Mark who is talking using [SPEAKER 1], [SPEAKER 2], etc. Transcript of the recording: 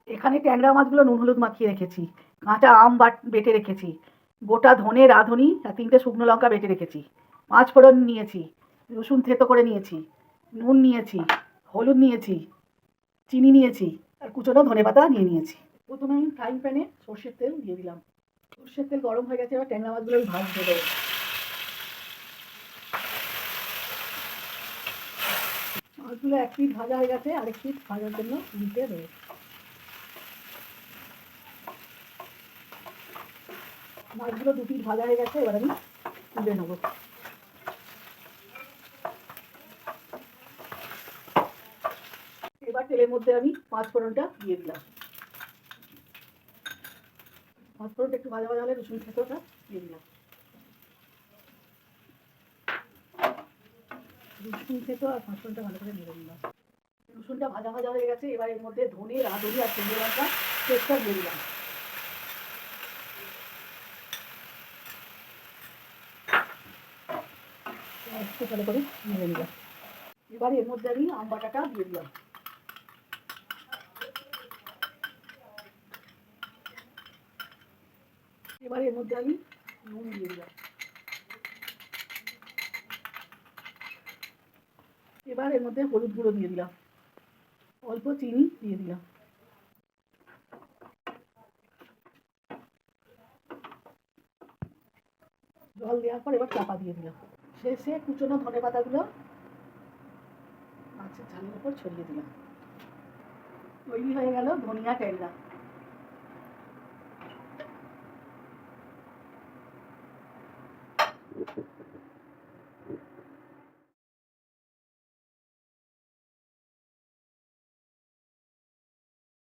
[SPEAKER 1] এখানে ট্যাংরা মাছগুলো নুন হলুদ মাখিয়ে রেখেছি, কাঁচা আম বেটে রেখেছি, গোটা ধনে রাঁধুনি আর 3টে শুকনো লঙ্কা বেটে রেখেছি, 5 ফোড়ন নিয়েছি, রসুন থেতো করে নিয়েছি, নুন নিয়েছি, হলুদ নিয়েছি, চিনি নিয়েছি আর কুচনো ধনেপাতা নিয়ে নিয়েছি। প্রথমে আমি ফ্রাইং প্যানে সর্ষের তেল দিয়ে দিলাম। সর্ষের তেল গরম হয়ে গেছে, এবার ট্যাংরা মাছগুলো আমি ভাজতে দেবো। মাছগুলো এক পিঠ ভাজা হয়ে গেছে, আরেক পিঠ ভাজার জন্য উল্টে দেবো। মাছগুলো 2 পিঠ ভাজা হয়ে গেছে, এবার আমি তুলে নেবো। এবার তেলের মধ্যে আমি 5 ফোড়নটা দিয়ে দিলাম। 5 ফোড়নটা একটু ভাজা ভাজা হলে রসুন থেতোটা দিয়ে দিলাম। রসুন থেতো আর 5 ফোড়নটা ভালো করে ভেজে দিলাম। রসুনটা ভাজা ভাজা হয়ে গেছে, এবার এর মধ্যে ধনে রাঁধুনি আর শুকনো লঙ্কা পেস্টটা দিয়ে দিলাম। একটু ভালো করে ভেজে নিলাম। এবার এর মধ্যে আমি আম বাটাটা দিয়ে দিলাম। এবার এর মধ্যে আমি নুন দিয়ে দিলাম। এবার এর মধ্যে হলুদ গুঁড়ো দিয়ে দিলাম, অল্প চিনি দিয়ে দিলাম। জল দেওয়ার পর এবার চাপা দিয়ে দিলাম। শেষে কুচনো ধনেপাতাগুলো মাছের ঝালের উপর ছড়িয়ে দিলাম। তৈরি হয়ে গেল ধনিয়া ট্যাংরা।